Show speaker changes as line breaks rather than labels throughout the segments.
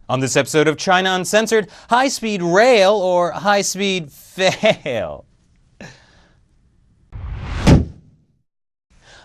On this episode of China Uncensored, high-speed rail or high-speed fail.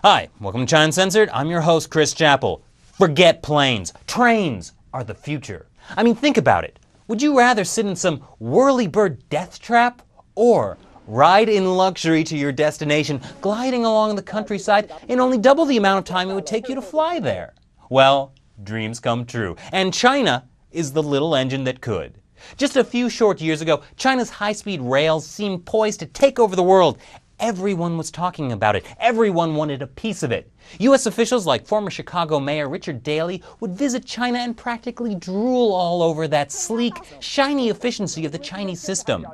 Hi, welcome to China Uncensored. I'm your host, Chris Chappell. Forget planes. Trains are the future. I mean, think about it. Would you rather sit in some whirly-bird death trap or ride in luxury to your destination, gliding along the countryside in only double the amount of time it would take you to fly there? Well, dreams come true. And China is the little engine that could. Just a few short years ago, China's high-speed rails seemed poised to take over the world. Everyone was talking about it. Everyone wanted a piece of it. U.S. officials like former Chicago Mayor Richard Daley would visit China and practically drool all over that sleek, shiny efficiency of the Chinese system.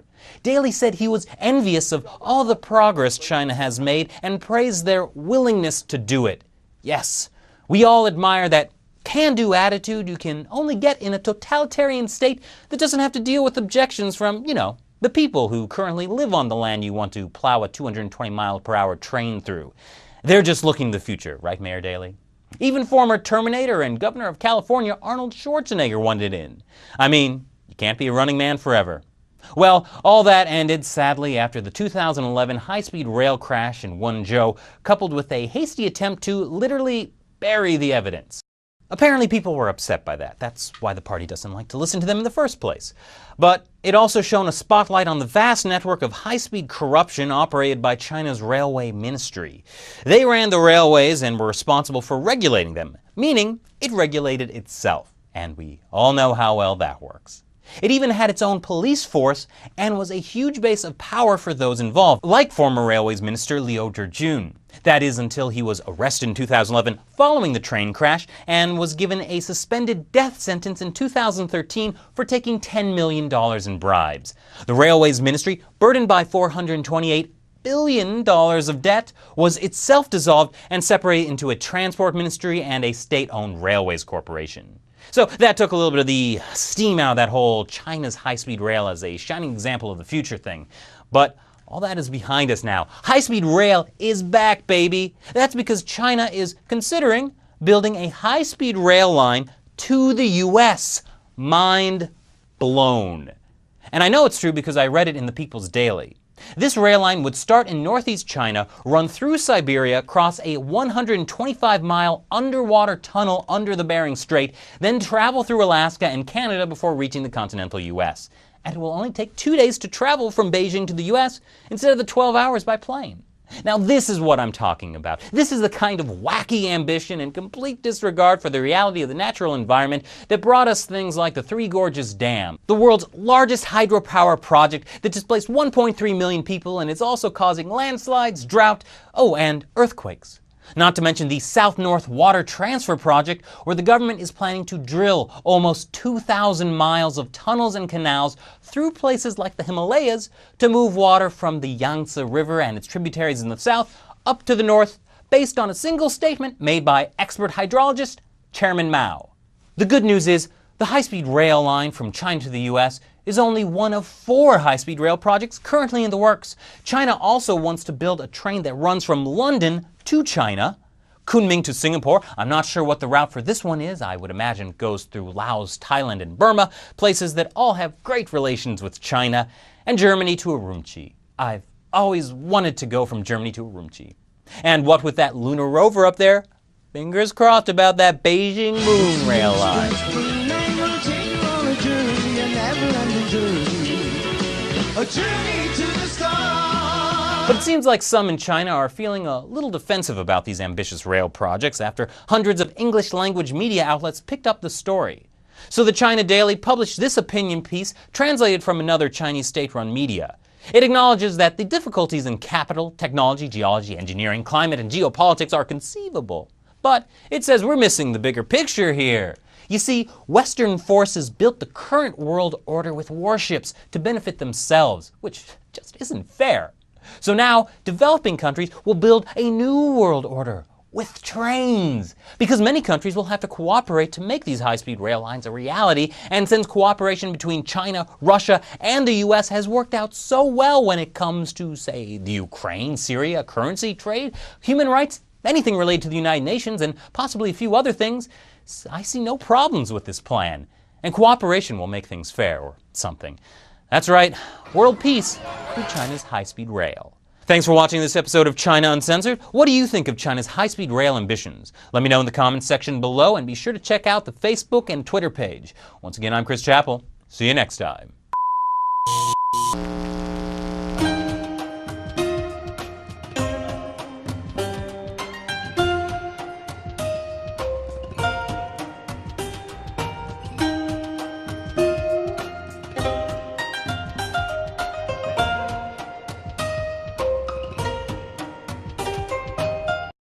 Daley said he was envious of all the progress China has made and praised their willingness to do it. Yes, we all admire that can-do attitude you can only get in a totalitarian state that doesn't have to deal with objections from, the people who currently live on the land you want to plow a 220-mile-per-hour train through. They're just looking to the future, right, Mayor Daley? Even former Terminator and Governor of California Arnold Schwarzenegger wanted in. I mean, you can't be a running man forever. Well, all that ended, sadly, after the 2011 high-speed rail crash in Wenzhou, coupled with a hasty attempt to literally bury the evidence. Apparently people were upset by that. That's why the party doesn't like to listen to them in the first place. But it also shone a spotlight on the vast network of high-speed corruption operated by China's railway ministry. They ran the railways and were responsible for regulating them, meaning it regulated itself. And we all know how well that works. It even had its own police force and was a huge base of power for those involved, like former Railways Minister Liu Zhijun. That is until he was arrested in 2011 following the train crash and was given a suspended death sentence in 2013 for taking $10 million in bribes. The Railways Ministry, burdened by $428 billion of debt, was itself dissolved and separated into a transport ministry and a state-owned railways corporation. So that took a little bit of the steam out of that whole China's high-speed rail as a shining example of the future thing. But all that is behind us now. High-speed rail is back, baby. That's because China is considering building a high-speed rail line to the U.S. Mind blown. And I know it's true because I read it in the People's Daily. This rail line would start in northeast China, run through Siberia, cross a 125-mile underwater tunnel under the Bering Strait, then travel through Alaska and Canada before reaching the continental U.S. And it will only take 2 days to travel from Beijing to the U.S. instead of the 12 hours by plane. Now this is what I'm talking about. This is the kind of wacky ambition and complete disregard for the reality of the natural environment that brought us things like the Three Gorges Dam, the world's largest hydropower project that displaced 1.3 million people and is also causing landslides, drought, and earthquakes. Not to mention the South-North Water Transfer Project, where the government is planning to drill almost 2,000 miles of tunnels and canals through places like the Himalayas to move water from the Yangtze River and its tributaries in the south up to the north, based on a single statement made by expert hydrologist Chairman Mao. The good news is the high-speed rail line from China to the U.S. is only one of 4 high-speed rail projects currently in the works. China also wants to build a train that runs from London to China, Kunming to Singapore. I'm not sure what the route for this one is. I would imagine it goes through Laos, Thailand, and Burma, places that all have great relations with China, and Germany to Urumqi. I've always wanted to go from Germany to Urumqi. And what with that lunar rover up there, fingers crossed about that Beijing moon rail line. But it seems like some in China are feeling a little defensive about these ambitious rail projects after hundreds of English-language media outlets picked up the story. So the China Daily published this opinion piece translated from another Chinese state-run media. It acknowledges that the difficulties in capital, technology, geology, engineering, climate, and geopolitics are conceivable. But it says we're missing the bigger picture here. You see, Western forces built the current world order with warships to benefit themselves, which just isn't fair. So now, developing countries will build a new world order with trains, because many countries will have to cooperate to make these high-speed rail lines a reality, and since cooperation between China, Russia, and the US has worked out so well when it comes to, say, the Ukraine-Syria currency trade, human rights, anything related to the United Nations, and possibly a few other things, I see no problems with this plan. And cooperation will make things fair, or something. That's right, world peace through China's high-speed rail. Thanks for watching this episode of China Uncensored. What do you think of China's high-speed rail ambitions? Let me know in the comments section below, and be sure to check out the Facebook and Twitter page. Once again, I'm Chris Chappell. See you next time.